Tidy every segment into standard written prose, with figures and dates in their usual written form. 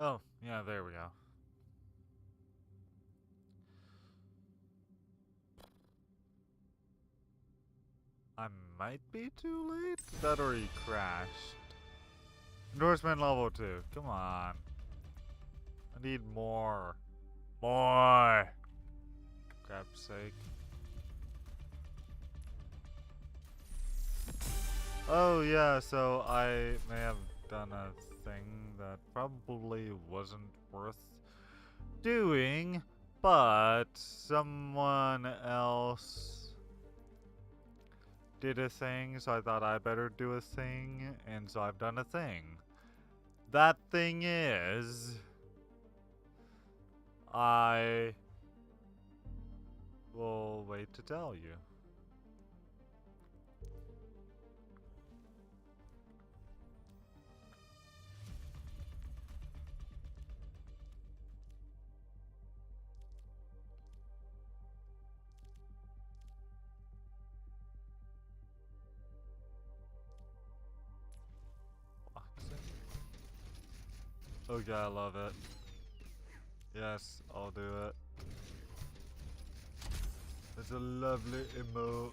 Oh, yeah, there we go. I might be too late? That already crashed. Endorsement level 2. Come on. I need more. More! Crap's sake. Oh, yeah, so I may have done a thing that probably wasn't worth doing, but someone else did a thing, so I thought I better do a thing, and so I've done a thing. That thing is, I will wait to tell you. Okay, I love it. Yes, I'll do it. It's a lovely emote.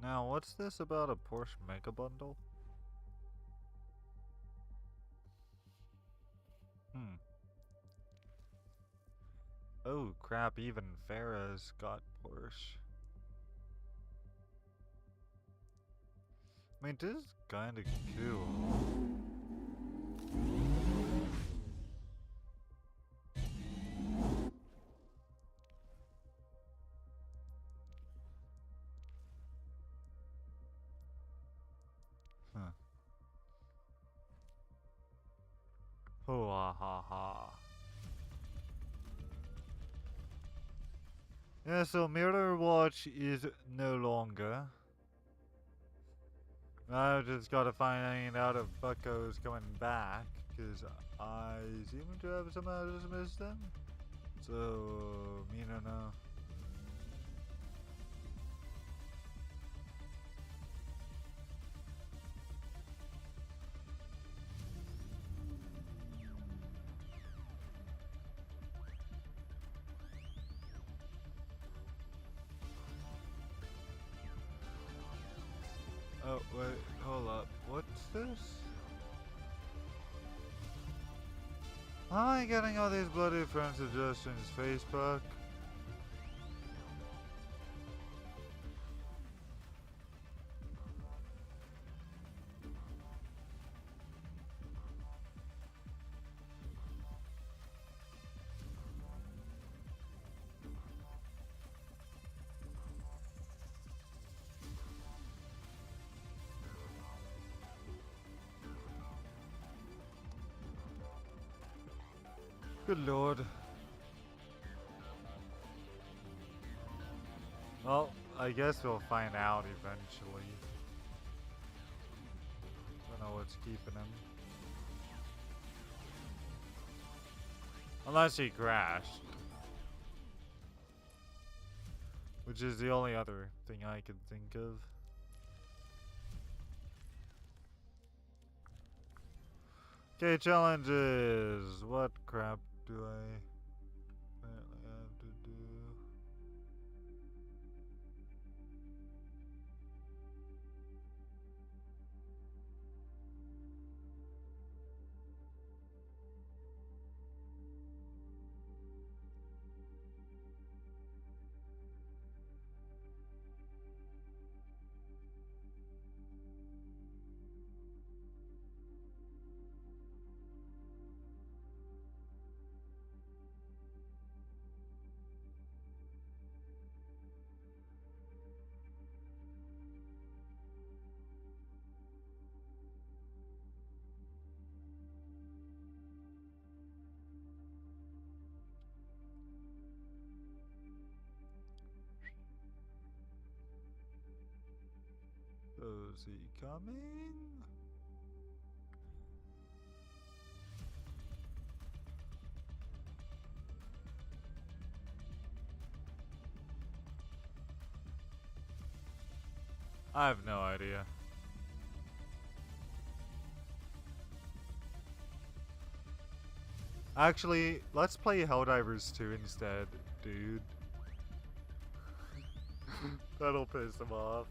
Now, what's this about a Porsche Mega Bundle? Hmm. Oh crap, even Farah's got Porsche. I mean, this is kinda cool. Huh. Ho ha ha ha. Yeah, so Mirror Watch is no longer. I just gotta find out if Bucko's coming back, because I seem to have somehow dismissed him. So, me no know. Oh, wait, hold up. What's this? How am I getting all these bloody friend suggestions, Facebook? Good lord. Well, I guess we'll find out eventually. Don't know what's keeping him. Unless he crashed. Which is the only other thing I could think of. Okay, challenges. What crap do I apparently have to do? Is he coming? I have no idea. Actually, let's play Helldivers 2 instead, dude. That'll piss him off.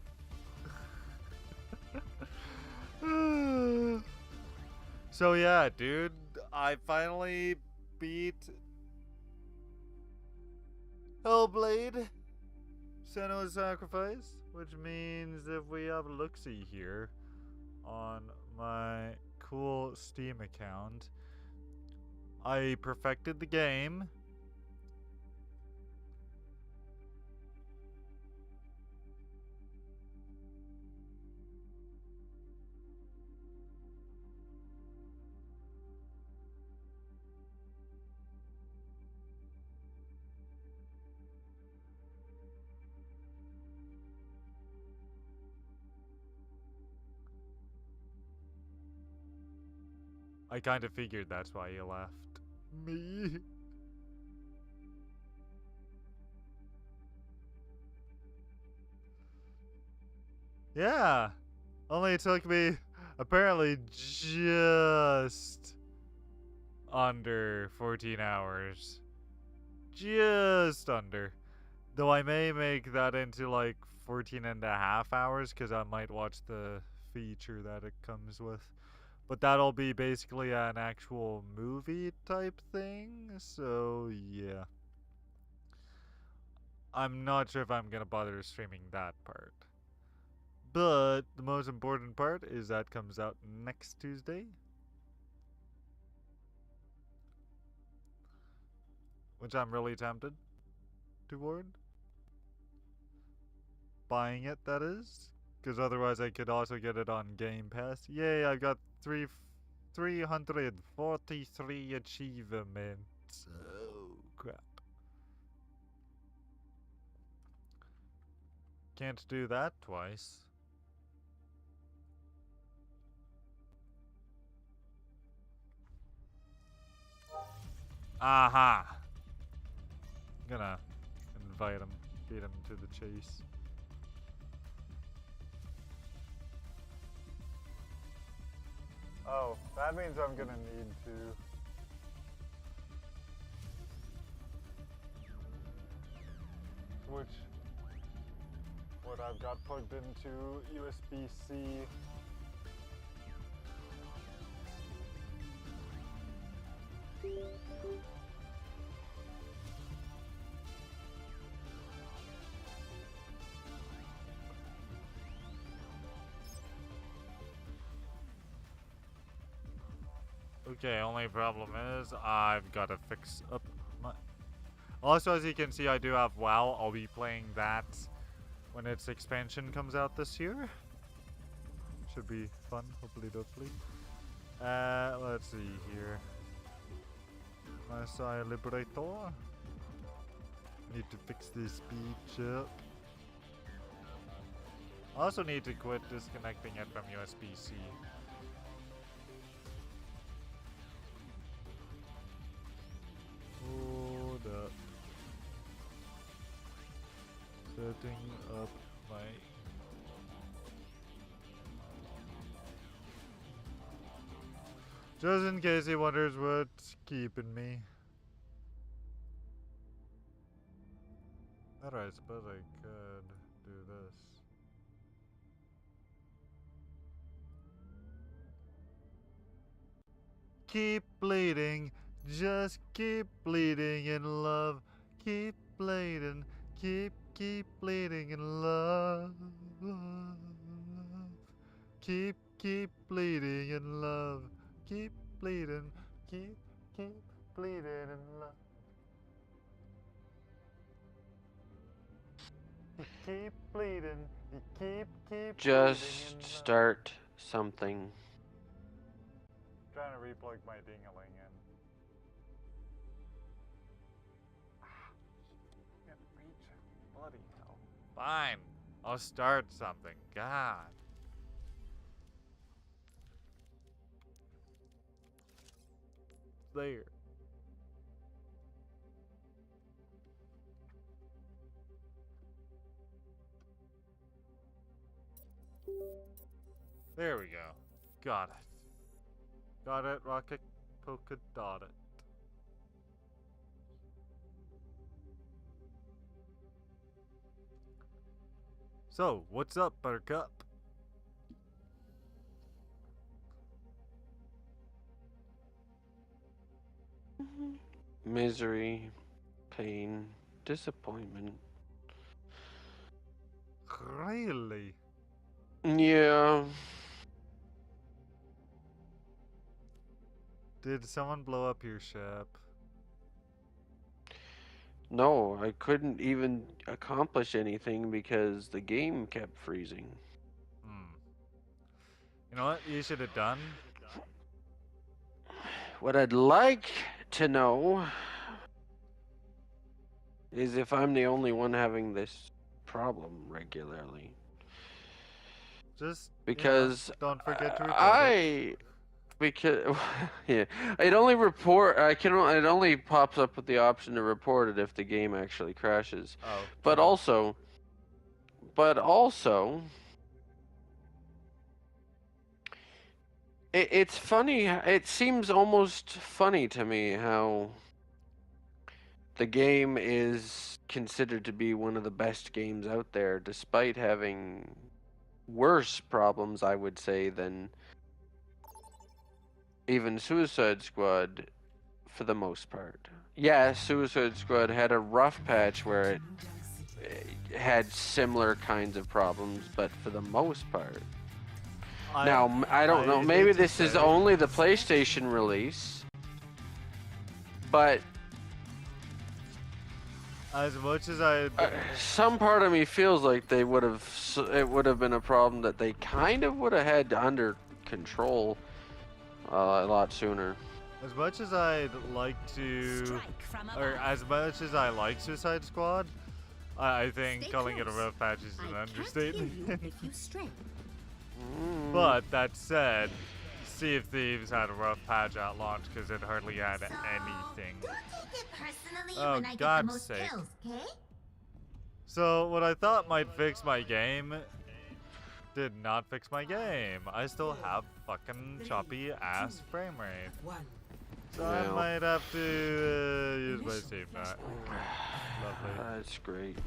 So yeah, dude, I finally beat Hellblade Senua's Sacrifice, which means if we have a look-see here on my cool Steam account, I perfected the game. I kind of figured that's why you left me. Yeah. Only took me apparently just under 14 hours. Just under. Though I may make that into like 14 and a half hours because I might watch the feature that it comes with. But that'll be basically an actual movie type thing. So yeah. I'm not sure if I'm going to bother streaming that part. But the most important part is that comes out next Tuesday. Which I'm really tempted toward. Buying it, that is. Because otherwise I could also get it on Game Pass. Yay, I've got 343 achievements. Oh, crap. Can't do that twice. Aha! I'm gonna invite him, beat him to the chase. Oh, that means I'm gonna need to switch what I've got plugged into USB-C. Okay, only problem is I've got to fix up my... Also, as you can see, I do have WoW. I'll be playing that when its expansion comes out this year. Should be fun, hopefully, hopefully. Let's see here. Messiah Liberator. Need to fix this speech up. I also need to quit disconnecting it from USB-C. Hold up. Setting up my... Just in case he wonders what's keeping me. Alright, I suppose I could do this. Keep bleeding, just keep bleeding in love. Keep bleeding, keep bleeding in love. Keep bleeding in love. Keep bleeding, keep bleeding in love. You keep bleeding, you keep bleeding. Just start something. Trying to replug my ding-a-ling in. Can't reach. Bloody hell. Fine. I'll start something. God. There. There we go. Got it. Got it, rocket polka dot it. So, what's up, Buttercup? Misery, pain, disappointment. Really? Yeah. Did someone blow up your ship? No, I couldn't even accomplish anything because the game kept freezing. Hmm. You know what you should have done? What I'd like to know is if I'm the only one having this problem regularly. Just, Because don't forget to report it. because yeah, it only it only pops up with the option to report it if the game actually crashes. Oh, But true. also it's funny, it seems almost funny to me how the game is considered to be one of the best games out there, despite having worse problems, I would say, than even Suicide Squad for the most part. Yeah, Suicide Squad had a rough patch where it had similar kinds of problems, but for the most part. Now, I don't know, maybe this is only the PlayStation release, but as much as I some part of me feels like it would have been a problem that they kind of would have had under control a lot sooner. as much as I'd like to, or as much as I like Suicide Squad, I think calling it a rough patch is an understatement. But that said, Sea of Thieves had a rough patch at launch because it hardly had anything. Oh, God's sake. So, what I thought might fix my game did not fix my game. I still have fucking choppy ass frame rate. So I might have to use my save net. Lovely. That's great.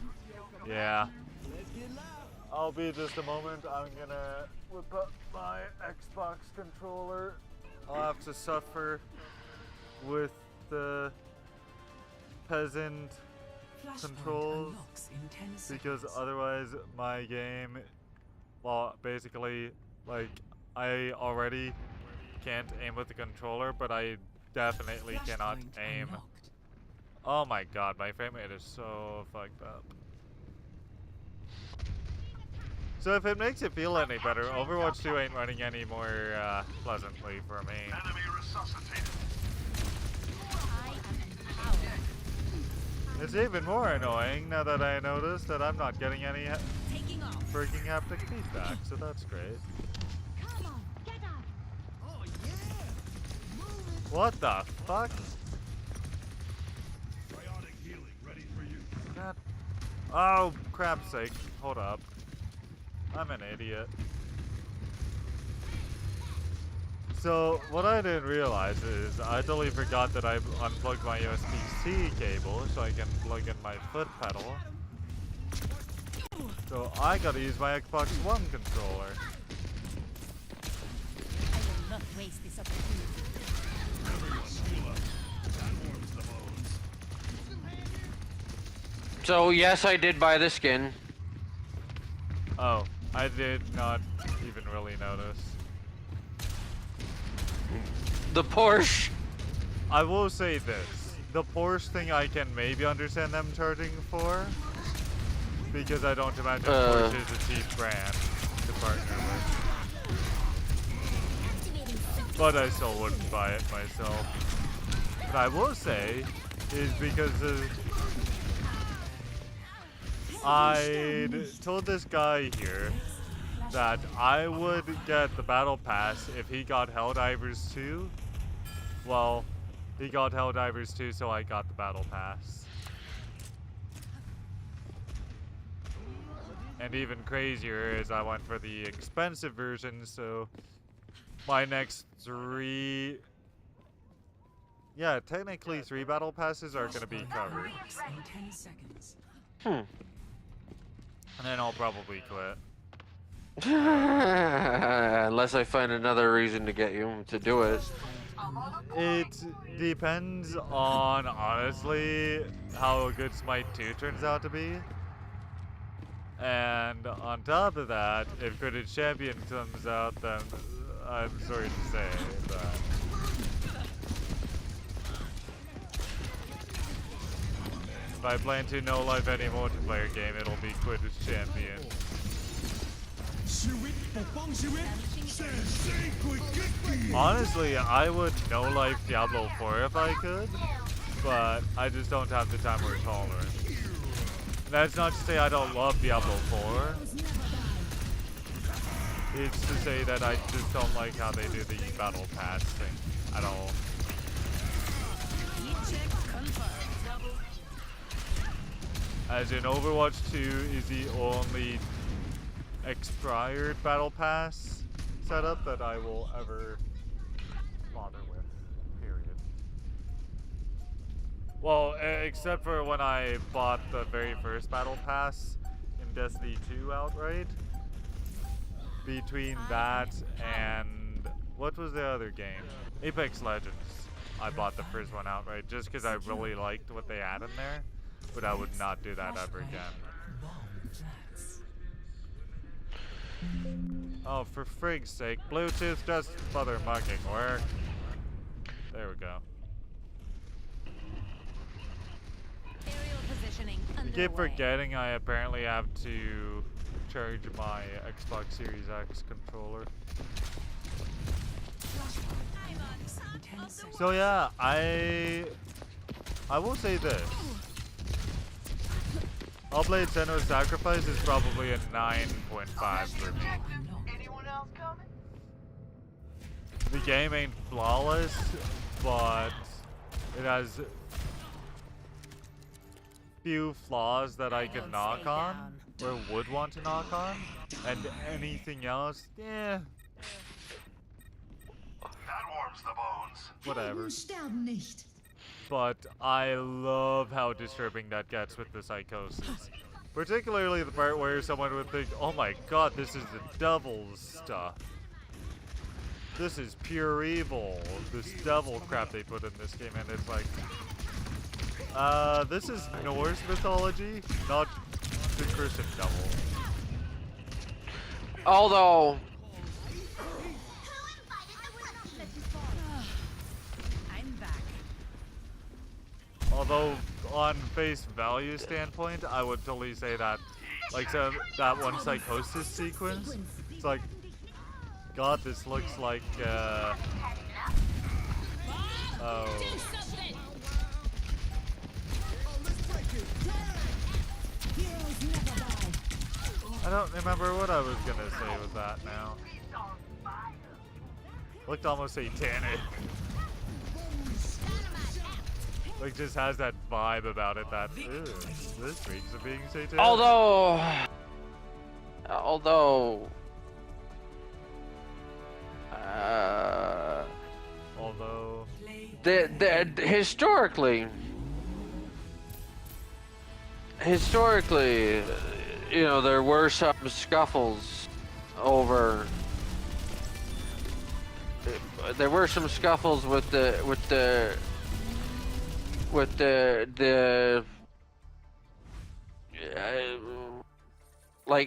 Yeah. I'll be just a moment. I'm gonna whip up my Xbox controller. I'll have to suffer with the peasant controls because otherwise my game, well, basically, like, I already can't aim with the controller, but I definitely cannot aim. Oh my god, my frame rate is so fucked up. So if it makes it feel any better, Overwatch 2 ain't running any more pleasantly for me. It's even more annoying now that I notice that I'm not getting any freaking haptic feedback, so that's great. What the fuck? God. Oh, crap's sake. Hold up. I'm an idiot. So, what I didn't realize is I totally forgot that I unplugged my USB-C cable so I can plug in my foot pedal. So I gotta use my Xbox One controller. I will not waste this opportunity. So yes, I did buy the skin. Oh, I did not even really notice. The Porsche. I will say this. The Porsche thing I can maybe understand them charging for. Because I don't imagine Porsche is a cheap brand to partner with. But I still wouldn't buy it myself. But I will say is because I told this guy here that I would get the battle pass if he got Helldivers 2. Well, he got Helldivers 2, so I got the battle pass. And even crazier is I went for the expensive version, so my next 3... Yeah, technically 3 battle passes are going to be covered. In 10 seconds. Hmm. And then I'll probably quit. Unless I find another reason to get you to do it. It depends on, honestly, how good Smite 2 turns out to be. And on top of that, if Quidditch Champion comes out, then I'm sorry to say, but... If I plan to no-life any multiplayer game, it'll be Quidditch Champion. Honestly, I would no-life Diablo 4 if I could, but I just don't have the time or tolerance. That's not to say I don't love Diablo 4. It's to say that I just don't like how they do the battle pass thing at all. As in, Overwatch 2 is the only expired battle pass setup that I will ever bother with, period. Well, except for when I bought the very first battle pass in Destiny 2 outright. Between that and, what was the other game? Apex Legends. I bought the first one outright just because I really liked what they had in there. But I would not do that ever again. Oh, for frig's sake, Bluetooth doesn't bother mugging work. There we go. Aerial positioning I keep underway. forgetting I apparently have to charge my Xbox Series X controller. So yeah, I will say this. Hellblade Senua's Sacrifice is probably a 9.5 for me. The game ain't flawless, but it has few flaws that I can knock on, or would want to knock on, and anything else, yeah. That warms the bones. Whatever. Sterben nicht. But I love how disturbing that gets with the psychosis. Particularly the part where someone would think, oh my god, this is the devil's stuff. This is pure evil. This devil crap they put in this game, and it's like, this is Norse mythology, not the Christian devil. Although, I'm back. Although, on face value standpoint, I would totally say that, like, so that one psychosis sequence, it's like, god, this looks like, oh. I don't remember what I was gonna say with that now. Looked almost satanic. Like, just has that vibe about it that, ew, this reeks of being satanic. although, Although, historically, you know, there were some scuffles over. There were some scuffles with the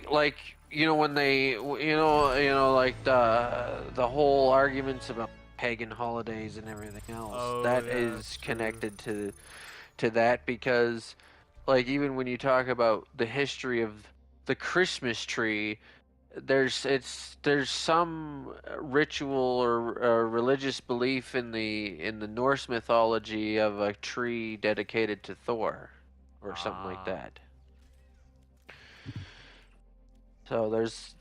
like you know when they like the whole arguments about pagan holidays and everything else. Oh, that yeah, is that's true. connected to that, because like even when you talk about the history of the Christmas tree, there's some ritual or religious belief in the Norse mythology of a tree dedicated to Thor or something like Ah. that. So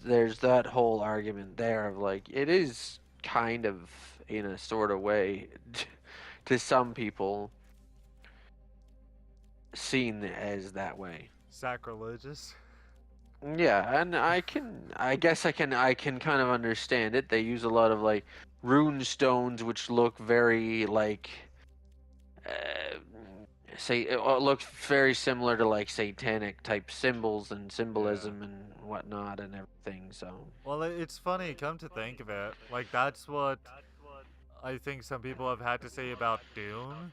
there's that whole argument there of like, it is kind of in a sort of way to some people seen as that way. sacrilegious. Yeah, and I guess I can kind of understand it. They use a lot of like rune stones, which look very like, uh, look very similar to like satanic type symbols and symbolism and whatnot and everything. So Well, it's funny, come to think of it. Like, that's what I think some people have had to say about Dune.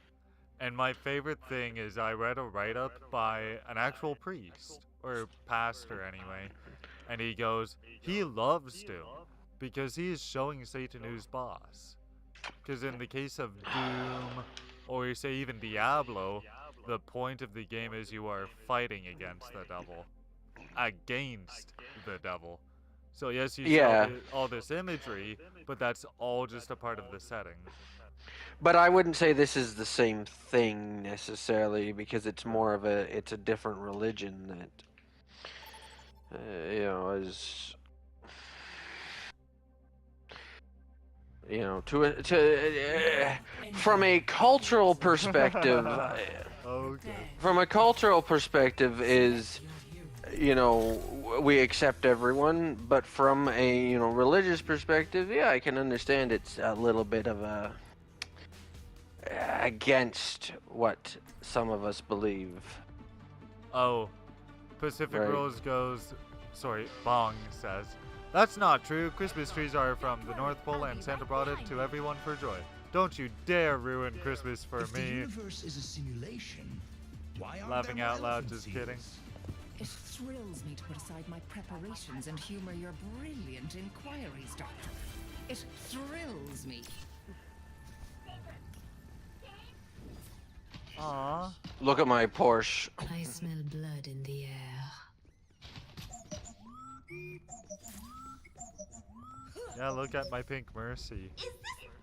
And my favorite thing is I read a write up by an actual priest, or pastor anyway, and he goes, he loves Doom because he is showing Satan who's boss. Because in the case of Doom, or you say even Diablo, the point of the game is you are fighting against the devil. Against the devil. So yes, you see yeah, all this imagery, but that's all just a part of the setting. but I wouldn't say this is the same thing necessarily because it's a different religion that is from a cultural perspective. Okay. From a cultural perspective is we accept everyone, but from a religious perspective, yeah, I can understand it's a little bit of a against what some of us believe. Oh, Pacific Right. Rose goes, sorry, Bong says, that's not true. Christmas trees are from the North Pole and Santa brought it to everyone for joy. Don't you dare ruin Christmas for If the me. universe is a simulation, why aren't Laughing there out more loud, elephants just here? kidding. It thrills me to put aside my preparations and humor your brilliant inquiries, Doctor. It thrills me. Aww. Look at my Porsche. I smell blood in the air. Yeah, look at my pink Mercy. Is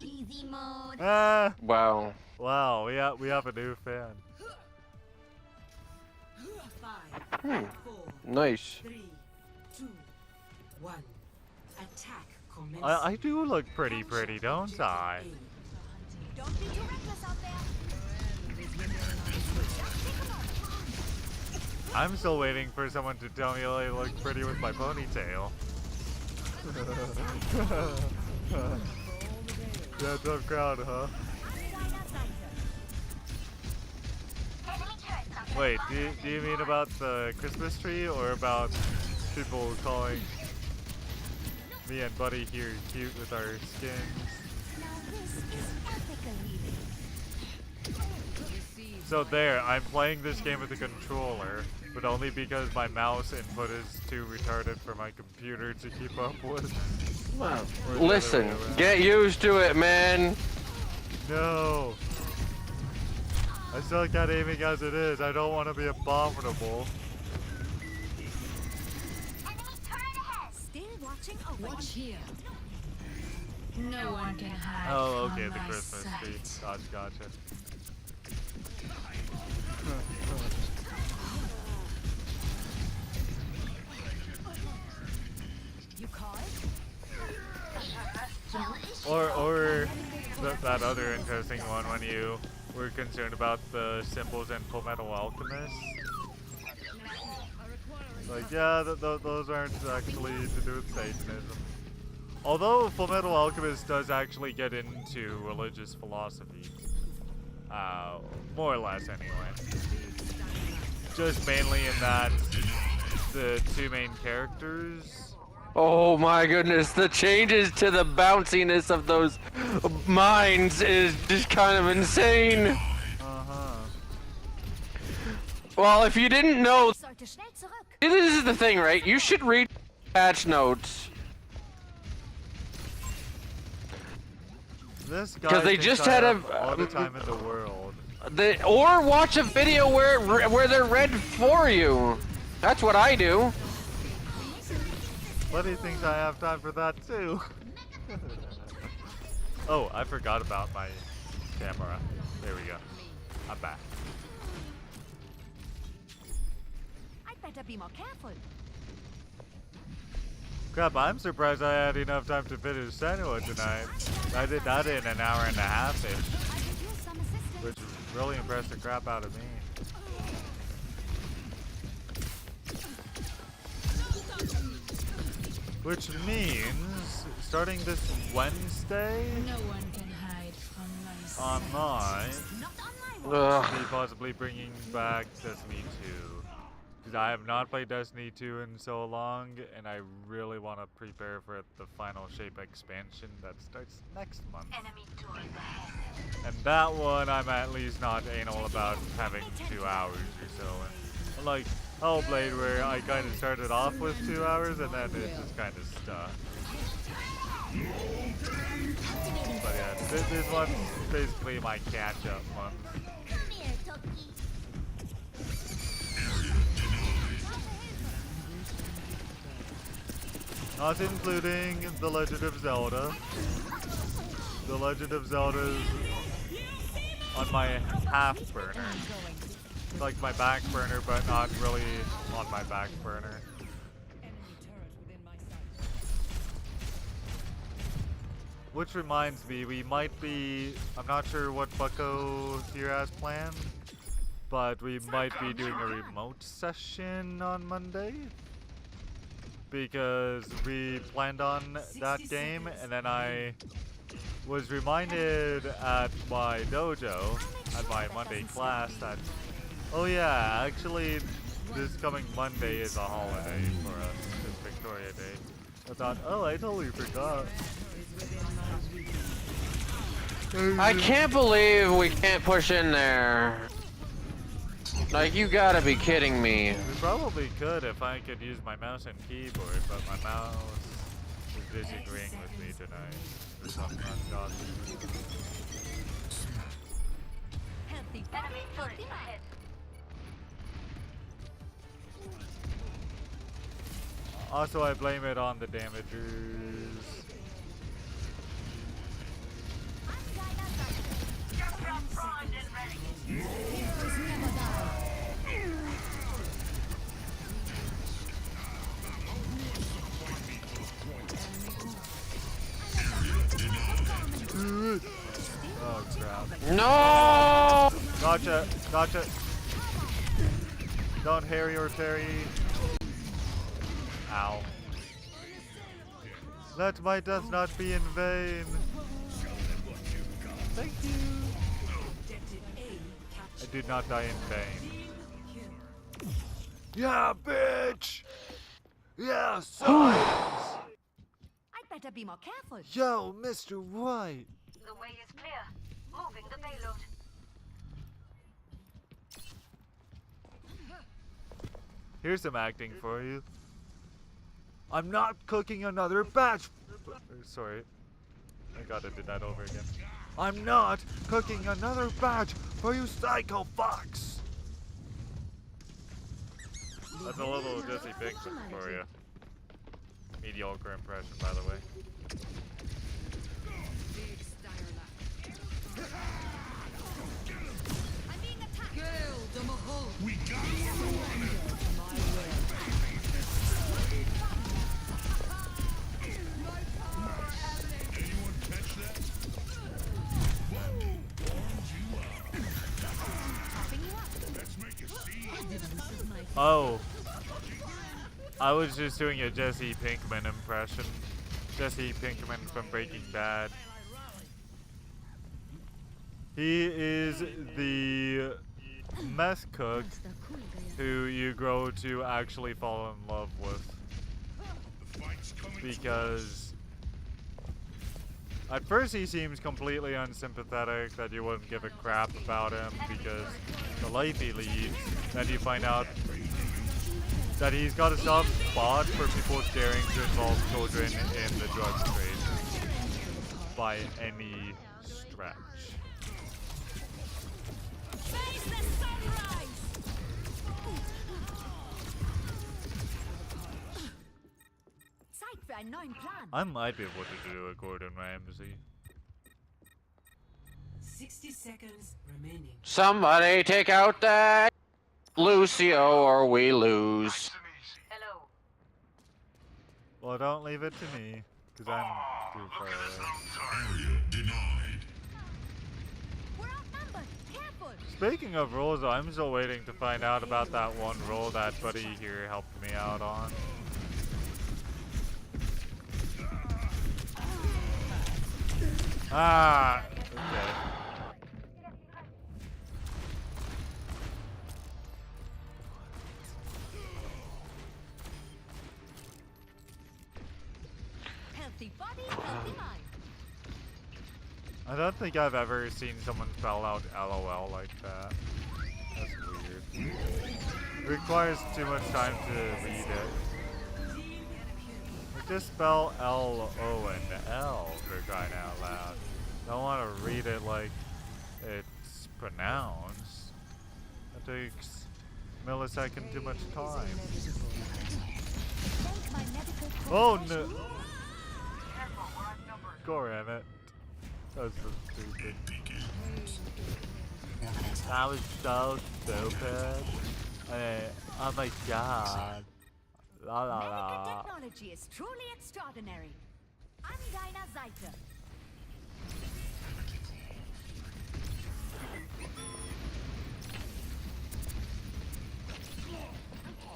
this easy mode? Ah! Wow. Wow, we have a new fan. 5, Hmm. 4, Nice. 3, 2, 1. Attack commences. I do look pretty, don't I? Don't be too reckless out there. I'm still waiting for someone to tell me I look pretty with my ponytail. Yeah, tough crowd, huh? Wait, do you mean about the Christmas tree or about people calling me and Buddy here cute with our skins? Now this is ethically. So there, I'm playing this game with a controller, but only because my mouse input is too retarded for my computer to keep up with. Wow. Or the Listen, other way around. get used to it, man. No! I suck at aiming as it is. I don't want to be abominable. Still watching over. Watch here. No one can hide Oh, from okay, the my Christmas tree. sight. Gotcha. You call it? Or that other interesting one when you were concerned about the symbols in Full Metal Alchemist. Like, yeah, those aren't actually to do with Satanism. Although Full Metal Alchemist does actually get into religious philosophy. More or less anyway. Just mainly in that the two main characters. Oh my goodness, the changes to the bounciness of those mines is just kind of insane. Uh-huh. Well, if you didn't know, Sollte schnell zurück. this is the thing, right? You should read patch notes. This guy 'Cause they thinks just I had have a- all the time in the world. Or watch a video where they're read for you. That's what I do. Buddy thinks I have time for that too. Oh, I forgot about my camera. There we go. I'm back. I'd better be more careful. Crap, I'm surprised I had enough time to finish Senua tonight. I did that in an hour and a half-ish, I could use some assistance. which really impressed the crap out of me. Which means, starting this Wednesday, No one can hide from my sight. online, Not on my watch. Ugh. be possibly bringing back Destiny 2. Because I have not played Destiny 2 in so long, and I really want to prepare for the final shape expansion that starts next month. And that one, I'm at least not anal about having 2 hours or so. And unlike Hellblade, where I kind of started off with 2 hours, and then it just kind of stuck. But yeah, this one's basically my catch-up month. Come here, Toki. Not including The Legend of Zelda. The Legend of Zelda is on my half burner. It's like my back burner, but not really on my back burner. Which reminds me, we might be, I'm not sure what Bucko here has planned, but we might be doing a remote session on Monday. Because we planned on that game, and then I was reminded at my dojo, at my Monday class, that, oh yeah, actually this coming Monday is a holiday for us. It's Victoria Day. I thought, oh, I totally forgot. I can't believe we can't push in there. Like, you gotta be kidding me. We probably could if I could use my mouse and keyboard, but my mouse is disagreeing with me tonight for some ungodly reason. Healthy enemy turret ahead. Also, I blame it on the damagers. Oh crap. No! Gotcha, gotcha. Don't harry or tarry. Ow. Let my death not be in vain. Thank you. I did not die in vain. Yeah, bitch! Yeah, science! I'd better be more careful. Yo, Mr. White! The way is clear. Moving the payload. Here's some acting for you. I'm not cooking another batch. Sorry. I gotta do that over again. I'm not cooking another batch for you psycho fucks. That's a little Jesse Pinkman for you. Mediocre impression, by the way. I'm being attacked. We got one running. Anyone catch that? Whoa! Warmed you up. Let's make a scene. Oh. I was just doing a Jesse Pinkman impression. Jesse Pinkman from Breaking Bad. He is the meth cook who you grow to actually fall in love with. The fight's coming. Because at first he seems completely unsympathetic, that you wouldn't give a crap about him because the life he leads. Then you find out that he's got a soft spot for people daring to involve children in the drug trade by any stretch. Face the sunrise. Zeit für einen neuen Plan. I might be able to do a Gordon Ramsay. 60 seconds remaining. Somebody take out that Lucio or we lose. Hello. Well, don't leave it to me, because I'm too far away. Area denied. We're outnumbered. Careful. Speaking of rules, though, I'm still waiting to find out about that one rule that Buddy here helped me out on. Ah, okay. Healthy body, healthy mind. I don't think I've ever seen someone spell out LOL like that. That's weird. It requires too much time to read it. Like, just spell L-O and L for crying out loud. Don't want to read it like it's pronounced. That takes millisecond too much time. Thank my medical Oh no! professionals. Gore in it. That was so stupid. That was so stupid. Oh my god. La la Medical la. technology is truly extraordinary. I'm Dinah Zeiter.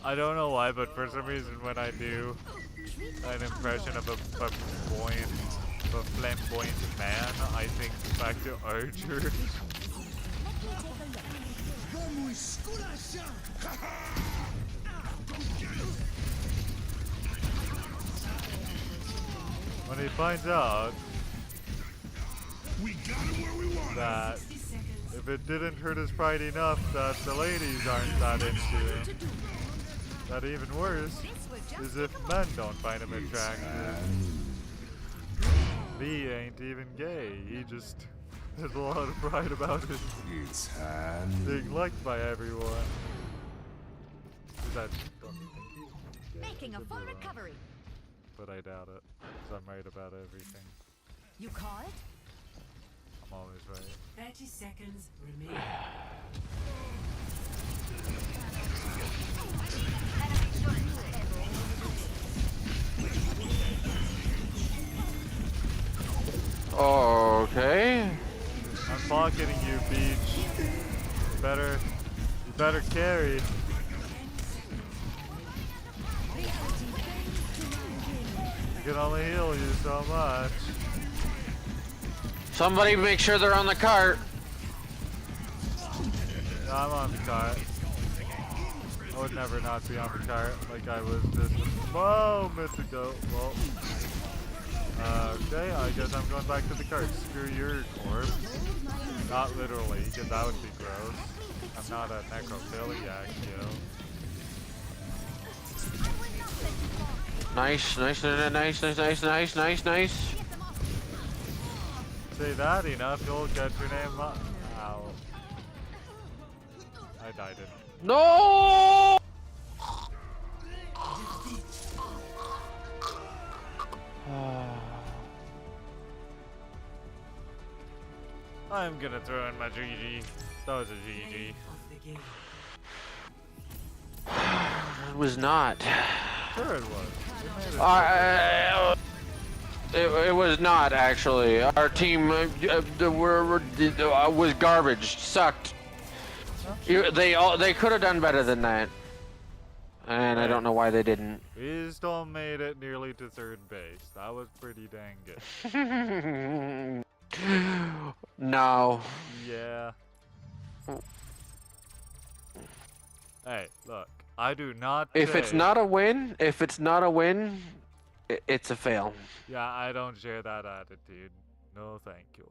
I don't know why, but for some reason when I do an impression of a flamboyant man, I think back to Archer. Let me take a look. When he finds out We got him where we want him. that 60 seconds. if it didn't hurt his pride enough that the ladies aren't that into him, that even worse This was just is if men don't find him attractive. He ain't even gay. He just has a lot of pride about his It's hand. being liked by everyone. Is that don't you think he's gay? making a Could full be wrong, recovery. but I doubt it, because I'm right about everything. You call it? I'm always right. 30 seconds remaining. Okay. I'm pocketing you, Beach. You better carry. I can only heal you so much. Somebody make sure they're on the cart. I'm on the cart. I would never not be on the cart like I was just a moment ago. Well, okay, I guess I'm going back to the cart. Screw your corpse. Not literally, because that would be gross. I'm not a necrophiliac, yo. Nice, nice, nice, nice, nice, nice, nice, nice. Say that enough, you'll get your name up. Ow. I died in it. No! I'm gonna throw in my GG. That was a GG. Of the game. It was not. Sure it was. You made it. It was not actually. Our team was garbage. Sucked. They could have done better than that, and I don't know why they didn't. We still made it nearly to third base. That was pretty dang good. No. Yeah. Hey, look. I do not If it's say- not a win, it's a fail. Yeah, I don't share that attitude. No, thank you.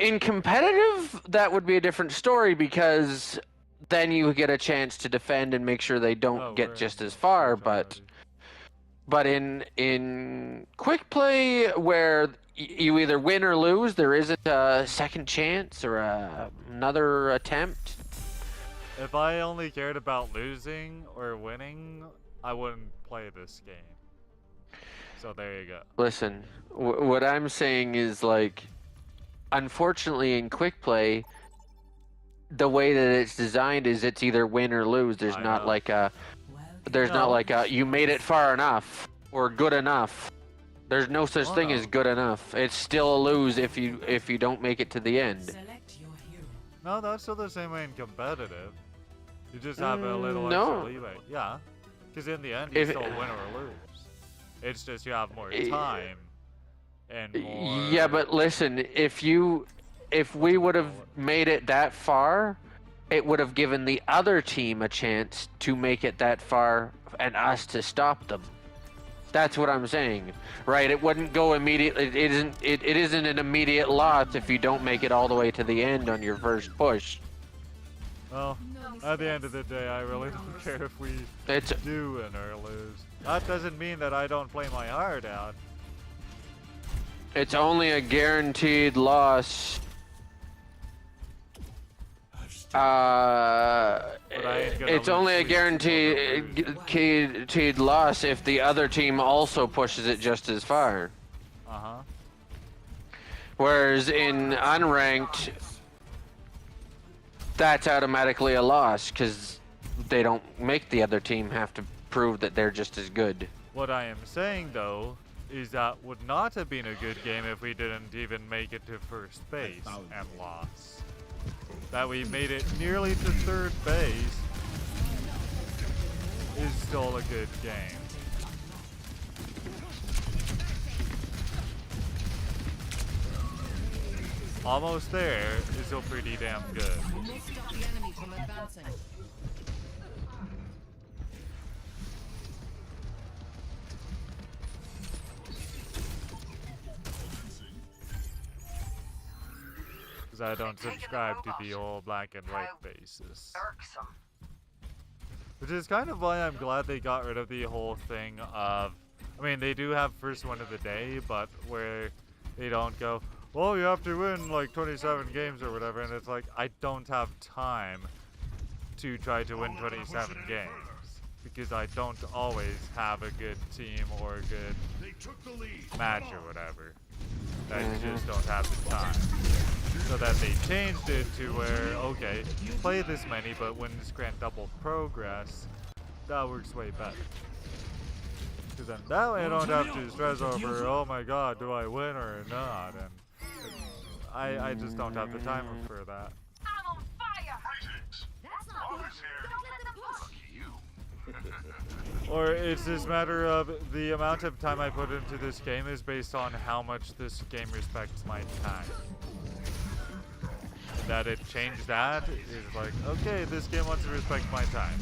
In competitive, that would be a different story because then you get a chance to defend and make sure they don't Oh, get we're just in as far. switch But already. in quick play, where you either win or lose, there isn't a second chance or another attempt. If I only cared about losing or winning, I wouldn't play this game. So there you go. Listen, what I'm saying is like, unfortunately, in quick play, the way that it's designed is it's either win or lose. There's I not know. like a Well, There's not No. like a you made it far enough or good enough. There's no such thing as Wow. good enough. It's still a lose if you don't make it to the end. select your hero. No, that's still the same way in competitive. You just have a little no. extra leeway. Yeah. Because in the end, you If- still win or lose. It's just you have more Eh. time and more. Yeah, but listen, if we would have made it that far, it would have given the other team a chance to make it that far and us to stop them. That's what I'm saying, right? It wouldn't go immediately. It isn't an immediate loss if you don't make it all the way to the end on your first push. Well, at the end of the day, I really don't care if we It's do win or lose. That doesn't mean that I don't play my heart out. it's only a guaranteed loss. But I ain't gonna It's lose only a sleep over losing. guaranteed loss if the other team also pushes it just as far. Uh-huh. Whereas in unranked, that's automatically a loss because they don't make the other team have to prove that they're just as good. What I am saying, though, is that would not have been a good game if we didn't even make it to first base and lost. That we made it nearly to third base is still a good game. Almost there is still pretty damn good. You must stop the enemy from advancing. Because I don't subscribe to the old black and white basis. Which is kind of why I'm glad they got rid of the whole thing of, I mean, they do have first win of the day, but where they don't go, well, you have to win like 27 games or whatever, and it's like, I don't have time to try to win 27 games. Because I don't always have a good team or a good They took the lead. match or whatever. I just don't have the time. So that they changed it to where, okay, play this many, but wins grant double progress. That works way better. Because then that way I don't have to stress over, oh my god, do I win or not? And I just don't have the time for that. I'm on fire! Greetings. That's not good. Others here. Don't let them push. You. Or it's this matter of the amount of time I put into this game is based on how much this game respects my time. That it changed that is like, okay, this game wants to respect my time.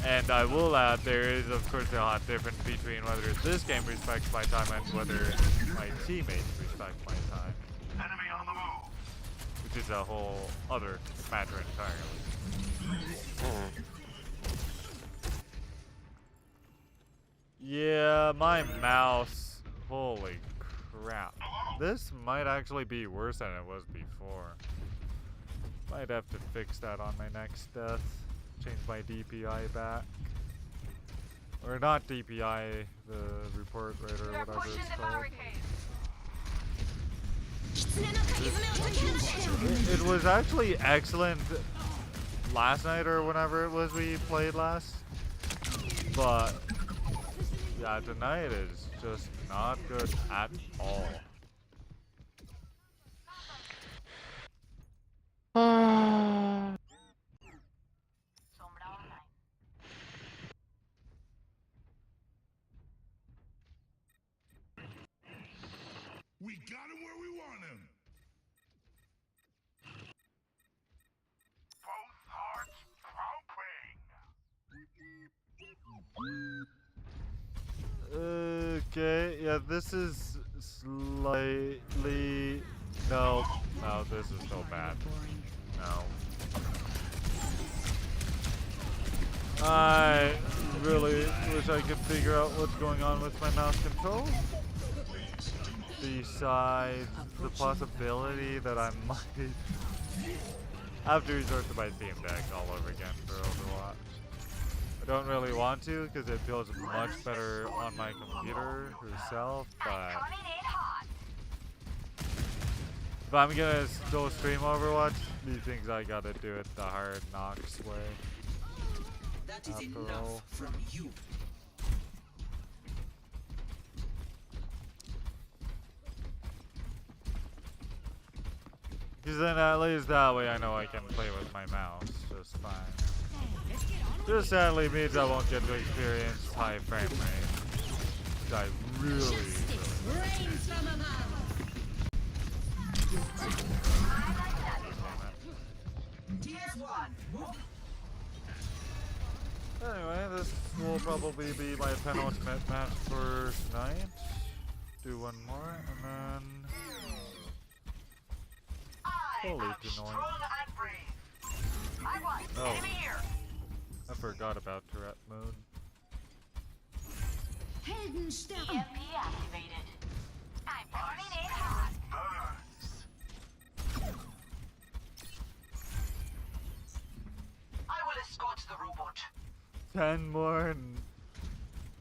And I will add, there is of course a lot difference between whether this game respects my time and whether my teammates respect my time. Enemy on the move. Which is a whole other matter entirely. Yeah, my mouse, holy crap. This might actually be worse than it was before. Might have to fix that on my next death. Change my DPI back. Or not DPI, the report rate or whatever it's called. It was actually excellent last night or whenever it was we played last. But yeah, tonight is just not good at all. We got him where we want him. Both hearts pumping. Okay, yeah, this is slightly... No, this is so bad. No. I really wish I could figure out what's going on with my mouse control. Besides the possibility that I might have to resort to my Steam Deck all over again for Overwatch. I don't really want to because it feels much better on my computer herself, but if I'm gonna still stream Overwatch, these things I gotta do it the hard knocks way. That is After enough all. from you. Because then at least that way I know I can play with my mouse just fine. This sadly means I won't get to experience high frame rate. Which I really Anyway, this will probably be my penultimate match for tonight. Do one more, and then... Holy annoying. Oh, I forgot about Tourette mode. EMP activated. I'm burning it hot. I will escort the robot. 10 more, and...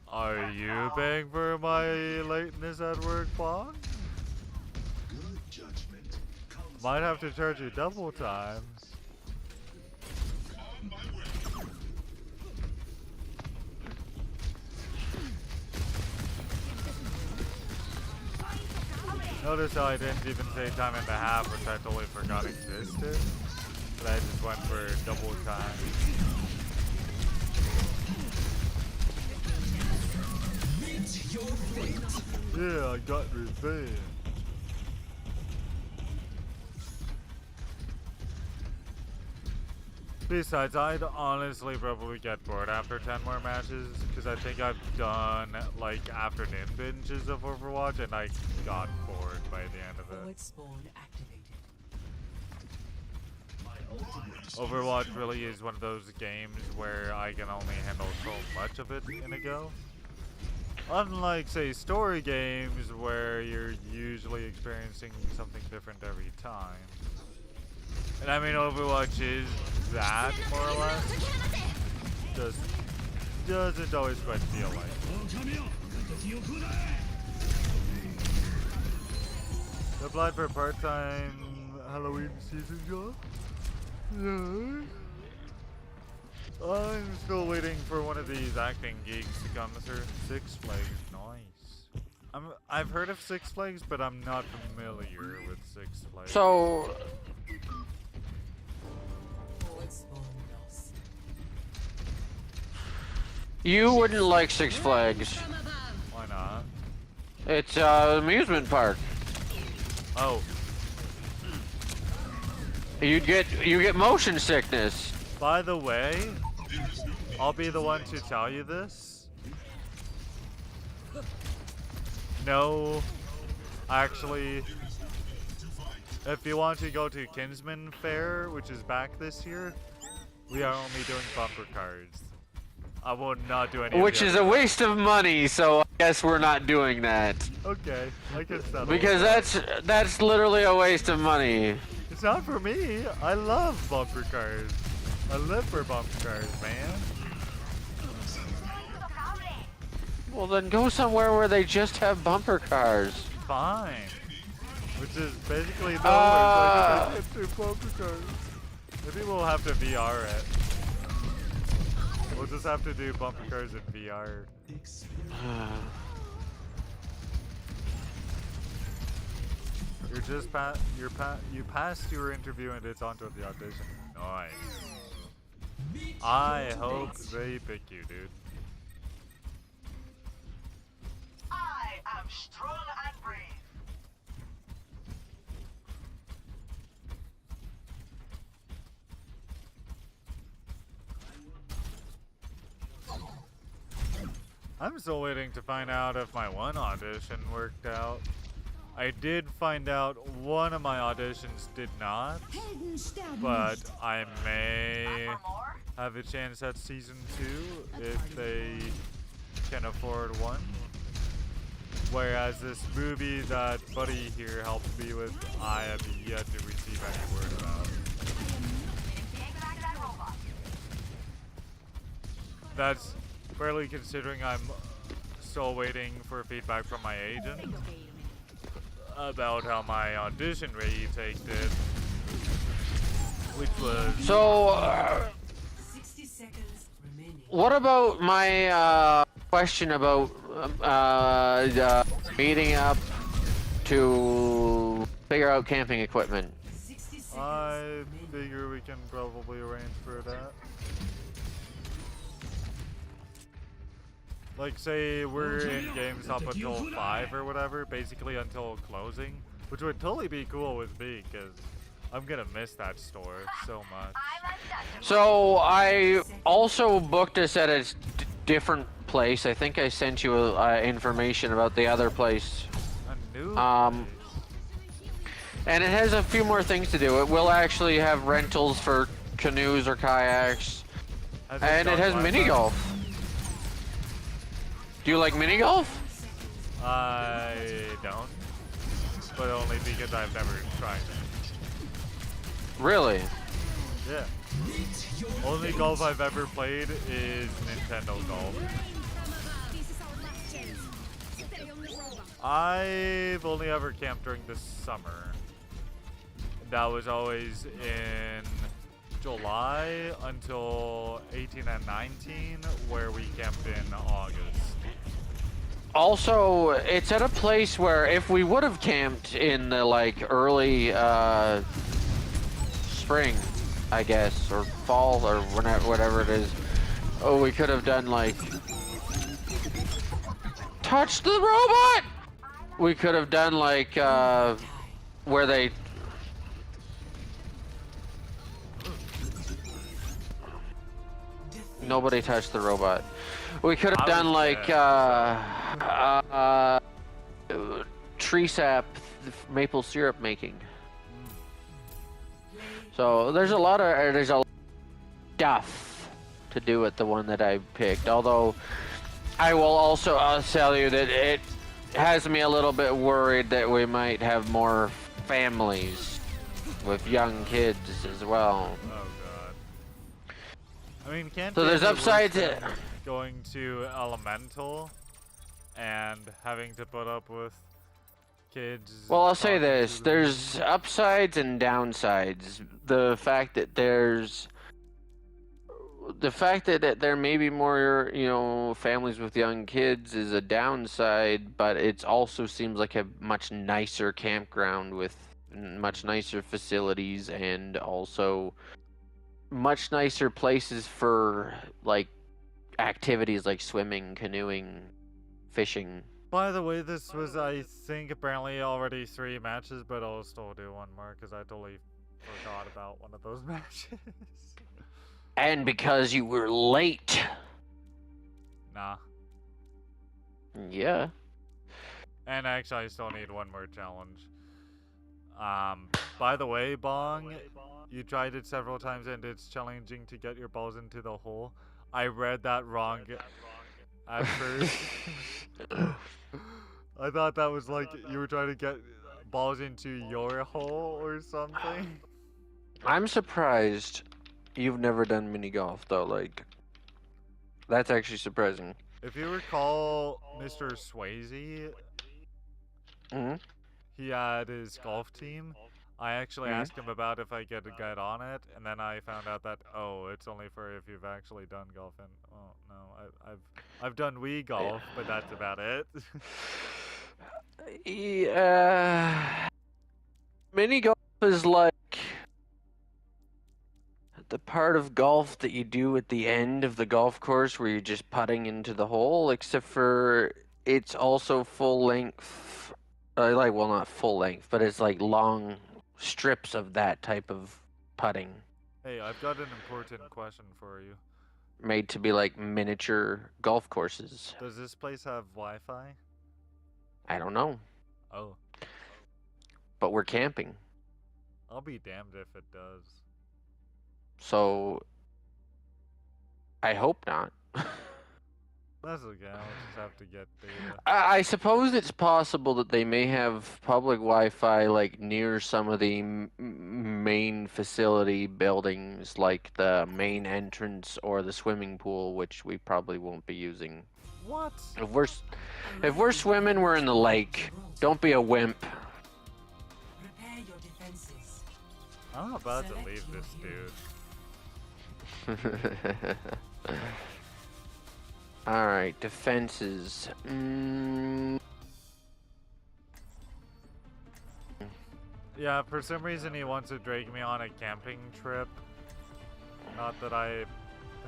Are you paying for my lateness at work, Bong? Good judgment comes Might have to charge you double time. on my way. Notice how I didn't even say time and a half, which I totally forgot existed. But I just went for double time. Yeah, I got revenge. Besides, I'd honestly probably get bored after 10 more matches, because I think I've done like afternoon binges of Overwatch, and I got bored by the end of it. Spawn activated. Overwatch really is one of those games where I can only handle so much of it in a go. Unlike, say, story games where you're usually experiencing something different every time. And I mean, Overwatch is that, more or less. Just doesn't always quite feel like it. Applied for a part-time Halloween season job? Yeah. I'm still waiting for one of these acting gigs to come through. Six Flags, nice. I've heard of Six Flags, but I'm not familiar with Six Flags. So, you wouldn't like Six Flags. Why not? It's an amusement park. Oh, You get motion sickness. by the way, I'll be the one to tell you this. No, actually, if you want to go to Kinsman Fair, which is back this year, we are only doing bumper cards. I will not do any of Which the is a other- waste of money, so I guess we're not doing that. Okay, I can settle Because that. that's literally a waste of money. It's not for me. I love bumper cars. I live for bumper cars, man. Well, then go somewhere where they just have bumper cars. Fine. Which is basically nowhere, so I can't do bumper cars. Maybe we'll have to VR it. We'll just have to do bumper cars in VR. You passed your interview and it's onto the audition. Nice. I hope they pick you, dude. I am strong and brave. I'm still waiting to find out if my one audition worked out. I did find out one of my auditions did not, but I may have a chance at season 2 if they can afford one. Whereas this movie that Buddy here helped me with, I have yet to receive any word about. That's barely considering I'm still waiting for feedback from my agent about how my audition retake did, which was... So, 60 seconds remaining. what about my question about meeting up to figure out camping equipment? 60 seconds I remaining. figure we can probably arrange for that. Like, say we're in games up until 5 or whatever, basically until closing, which would totally be cool with me, because I'm gonna miss that store so much. So I also booked us at a different place. I think I sent you information about the other place. A new Um, place. And it has a few more things to do. It will actually have rentals for canoes or kayaks. And it has mini golf. Do you like mini golf? I don't, but only because I've never tried it. Really? Yeah. Only golf I've ever played is Nintendo Golf. I've only ever camped during the summer. That was always in July until 18 and 19, where we camped in August. Also, it's at a place where if we would have camped in the like early spring, I guess, or fall, or whenever, whatever it is, oh, we could have done like touch the robot. We could have done like where they. Nobody touched the robot. We could have done like tree sap, maple syrup making. So there's a lot of stuff to do at the one that I picked. Although I will also tell you that it has me a little bit worried that we might have more families with young kids as well. Oh god. I mean, can't So be there's any upsides. worse than going to Elemental and having to put up with kids. Well, I'll say talking to this: them. there's upsides and downsides. The fact that there may be more, you know, families with young kids is a downside, but it also seems like a much nicer campground with much nicer facilities and also much nicer places for like activities like swimming, canoeing, fishing. By the way, this was, I think, apparently already 3 matches, but I'll still do one more because I totally forgot about one of those matches. And because you were late. Nah. Yeah. And actually, I still need one more challenge. By the way, Bong, you tried it several times and it's challenging to get your balls into the hole. I read that wrong at first. I thought that was like you were trying to get balls into your hole or something. I'm surprised you've never done mini golf though. Like, that's actually surprising. If you recall Mr. Swayze, Hmm. he had his golf team. I actually asked him about if I could get on it, and then I found out that, oh, it's only for if you've actually done golf. And oh no, I've done Wii golf, but that's about it. Yeah. Mini golf is like the part of golf that you do at the end of the golf course where you're just putting into the hole, except for it's also full length. Like, well, not full length, but it's like long strips of that type of putting Hey, I've got an important question for you. made to be like miniature golf courses. Does this place have Wi-Fi? I don't know, Oh, but we're camping. I'll be damned if it does. So I hope not. That's okay, I'll just have to get data. I suppose it's possible that they may have public Wi-Fi like near some of the main facility buildings, like the main entrance or the swimming pool, which we probably won't be using. What? If we're swimming, we're in the lake. Don't be a wimp. Prepare your defenses. I'm about to leave this dude. Alright, defenses. Yeah, for some reason he wants to drag me on a camping trip. Not that I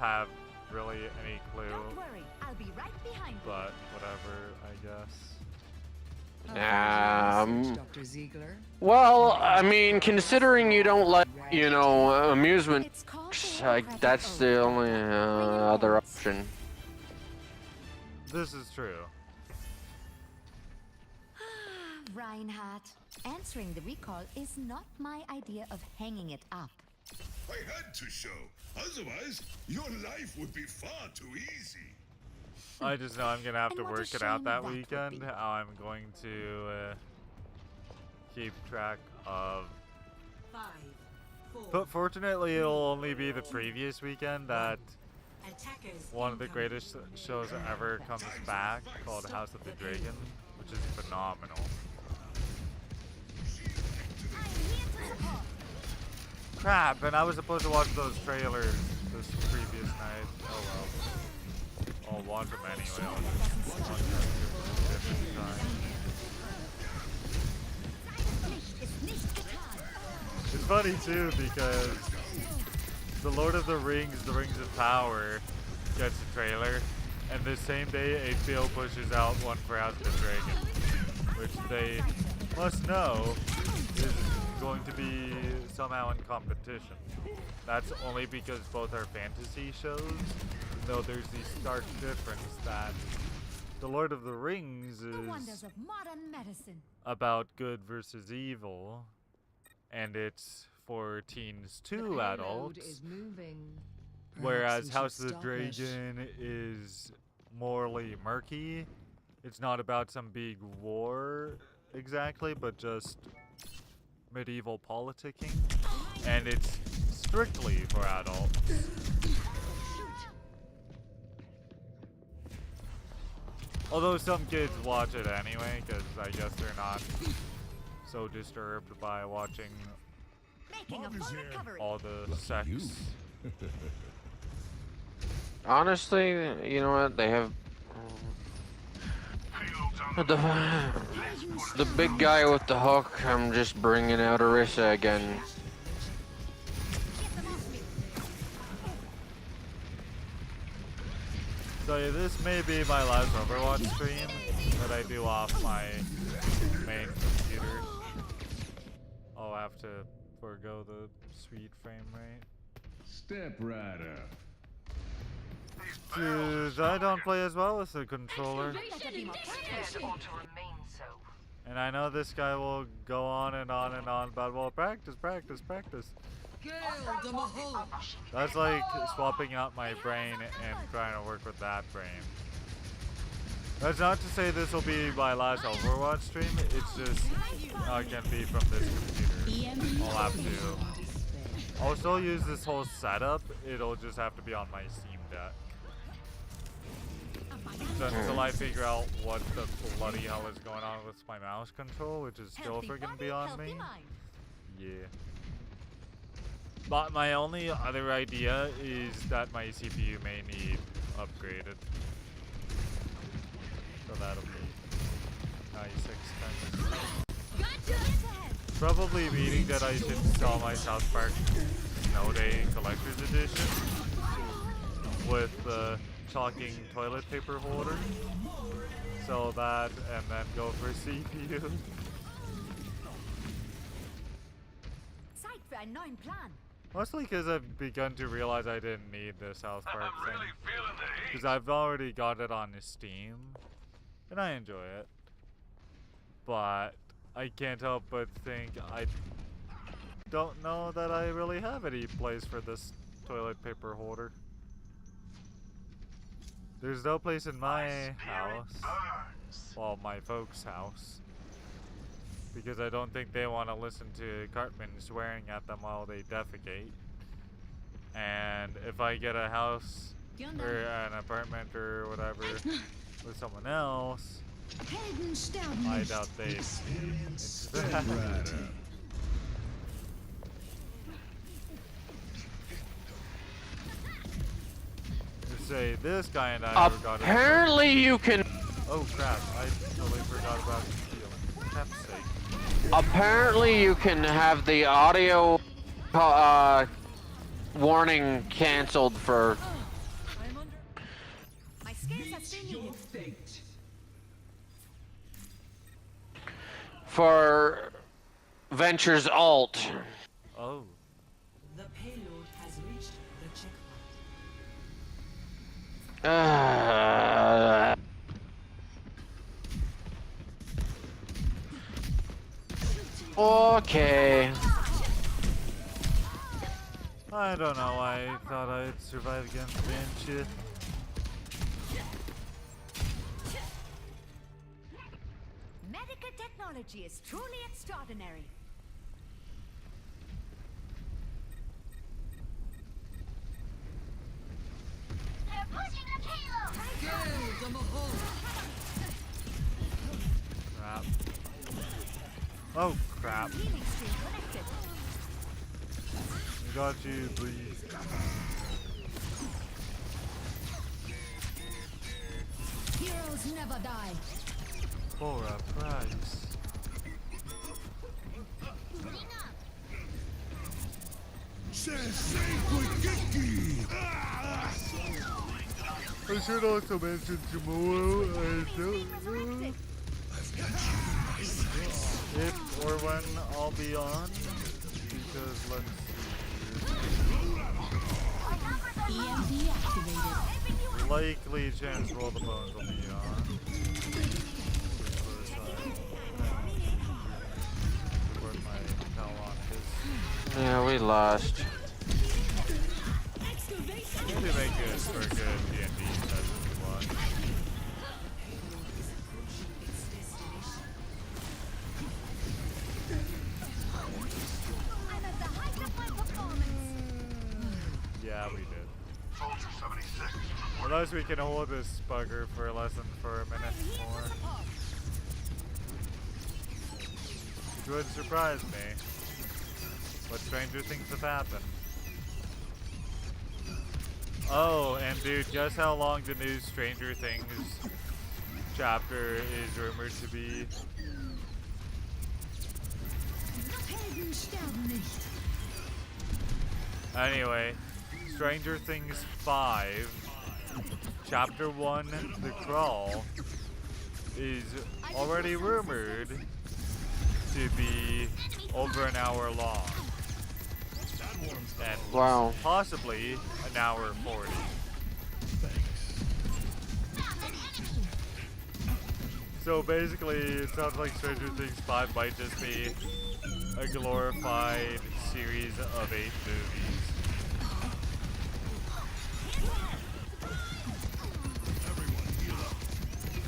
have really any clue, Don't worry, I'll be right behind you. but whatever, I guess. Dr. Ziegler. Well, I mean, considering you don't like, you know, amusement, It's called the that's the only other option. This is true. Reinhardt, answering the recall is not my idea of hanging it up. I had to show. Otherwise, your life would be far too easy. I just know I'm gonna have to And what a work it out shame that that would weekend. be. How I'm going to keep track of. 5, 4. But fortunately, it'll only be the previous weekend that Attackers. one of the greatest shows ever comes back, called House of the Dragon, which is phenomenal. Crap, and I was supposed to watch those trailers this previous night. Oh well. I'll watch them anyway. I'll just watch them at a different time. It's funny too because the Lord of the Rings, The Rings of Power, gets a trailer, and the same day HBO pushes out one for House of the Dragon, which they must know is going to be somehow in competition. That's only because both are fantasy shows, though there's the stark difference that The Lord of the Rings The wonders is of modern medicine. about good versus evil, and it's for teens to adults, whereas House of the Dragon is morally murky. It's not about some big war exactly, but just medieval politicking, and it's strictly for adults. Although some kids watch it anyway, because I guess they're not so disturbed by watching Making a Mom is full here. recovery. all the sex. Honestly, you know what? They have Payload's on the big guy with the hook. I'm just bringing out Orisa again. So yeah, this may be my last Overwatch stream that I do off my main computer. I'll have to forego the sweet frame rate. Step right up. Dude, I don't play as well with the controller. Better be more It ought to remain so. And I know this guy will go on and on and on about, well, practice, practice, practice. That's like swapping out my brain and trying to work with that brain. That's not to say this will be my last Overwatch stream, it's just it can be from this computer. I'll have to. I'll still use this whole setup, it'll just have to be on my Steam Deck. So until I figure out what the bloody hell is going on with my mouse control, which is still Healthy friggin' body, beyond healthy me. mind. Yeah. But my only other idea is that my CPU may need upgraded. So that'll be nice expensive. Probably meaning that I should sell my South Park Snow Day Collector's Edition with the talking toilet paper holder. So that, and then go for CPU. Zeit für einen neuen Plan. Mostly because I've begun to realize I didn't need the South Park I'm really thing. feeling the heat. Because I've already got it on Steam. And I enjoy it. But I can't help but think I don't know that I really have any place for this toilet paper holder. There's no place in my house. Burns. Well, my folks' house. Because I don't think they want to listen to Cartman swearing at them while they defecate. And if I get a house or an apartment or whatever with someone else, I doubt they'd be into that. Right up. To say this guy and I never got it. Apparently, you can. Oh crap! I totally forgot about stealing. Pepsi. Apparently, you can have the audio warning canceled for For Venture's alt. Oh. The payload has reached the checkpoint. Okay. I don't know. I thought I'd survive against Banshee. Medical technology is truly extraordinary. They're pushing the payload! Crap. Oh, crap. Healing stream connected. We got you, please. Heroes never die. For a price. I should also mention tomorrow. I don't know if or when I'll be on. Because let's EMP activated. likely chance roll the bones will be on. Support my pal on his. Yeah, we lost. Maybe make it for a good D&D session to watch. I'm at the height of my performance. Yeah, we did. Unless we can hold this bugger for less than for a minute more. It would surprise me. What stranger things have happened. Oh, and dude, guess how long the new Stranger Things chapter is rumored to be? Anyway, Stranger Things 5, Chapter 1, The Crawl, is already rumored to be over an hour long. And Wow. possibly an hour 40. So basically, it sounds like Stranger Things 5 might just be a glorified series of 8 movies.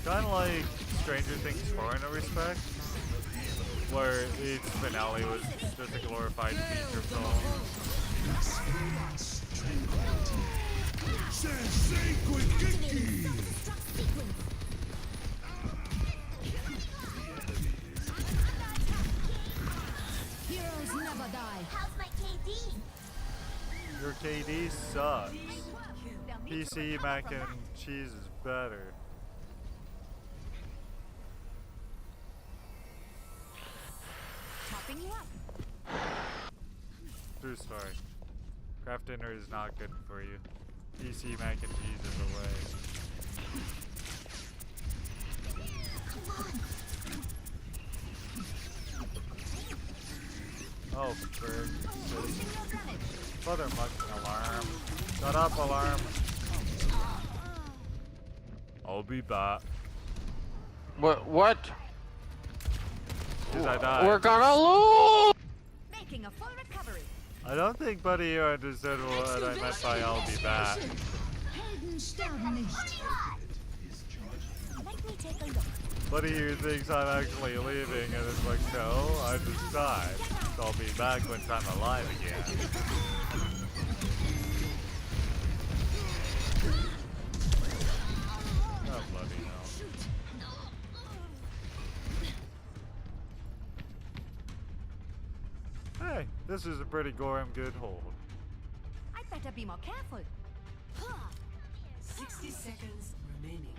Kind of like Stranger Things 4 in a respect, where its finale was just a glorified feature film. Heroes never die. How's my KD? Your KD sucks. PC mac and cheese is better. Topping you up. True story. Craft dinner is not good for you. PC mac and cheese is the way. Oh, bird. Mother mucking alarm. Shut up, alarm. I'll be back. What? Did I die? We're gonna lose! Making a full recovery. I don't think Buddy you understood what I meant by I'll be back. Helden sterben nicht. Let me take a look. Buddy here thinks I'm actually leaving and it's like, no, I just died. So I'll be back once I'm alive again. Oh, bloody hell. Hey, this is a pretty Gorham good hold. I'd better be more careful. 60 seconds remaining.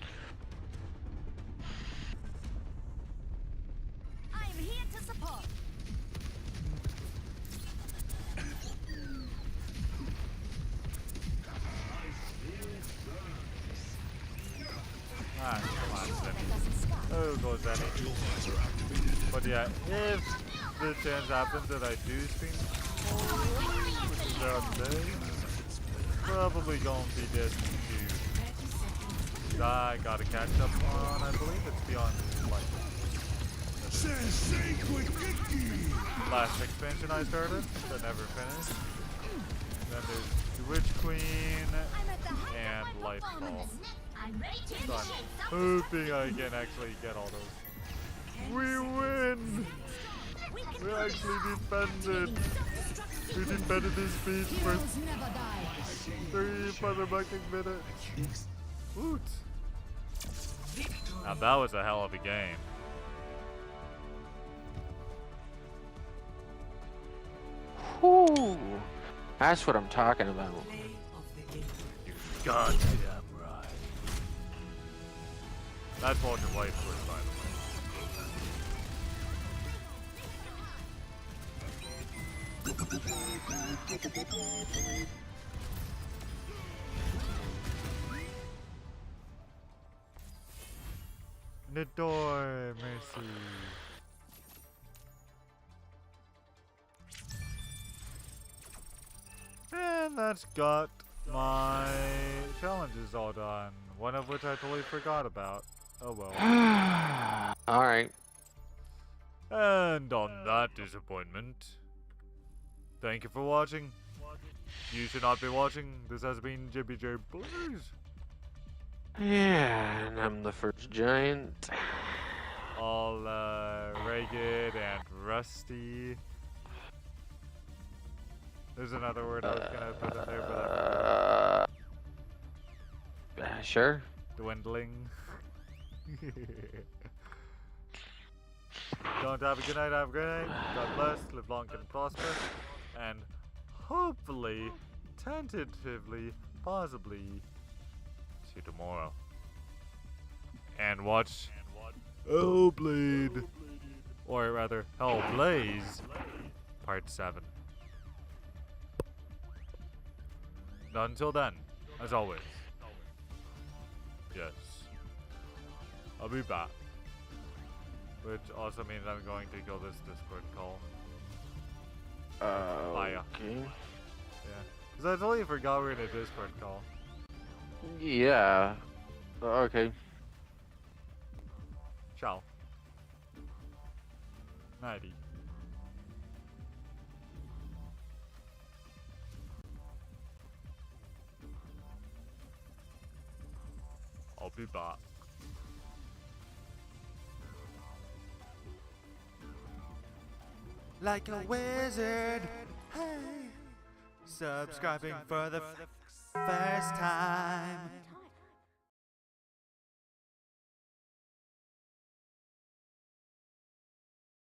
I'm here to support. Alright, come on, Zenny. That doesn't scar. Oh, goes Zenny. But yeah, if the chance happens that I do stream more, which is there on today, probably gonna be this too. I gotta catch up on, I believe it's beyond like last expansion I started, but never finished. Then there's the Witch Queen and Lightfall. So I'm hoping I can actually get all those. We win! We actually defended! We defended this beach for 3 motherfucking minutes. Woot! Now that was a hell of a game. Whew. That's what I'm talking about. Goddamn right. That's Walter White for it, by the way. The door, mercy. And that's got my challenges all done. One of which I totally forgot about. Oh well. Alright. And on that disappointment, thank you for watching. You should not be watching. This has been JBJ Blues. Yeah, and I'm the first giant. All ragged and rusty. There's another word I was gonna put in there, but I forgot. Sure. Dwindling. Don't have a good night, have a great night. God bless, live long and prosper. And hopefully, tentatively, possibly, see you tomorrow. And watch Hellblade. Or rather, Hellblaze Part 7. Until then, as always. Yes. I'll be back. Which also means I'm going to kill this Discord call. Fire. Okay. Yeah. Because I totally forgot we were in a Discord call. Yeah. Okay. Ciao. Nighty. I'll be back. Like a wizard, hey, subscribing for the first time.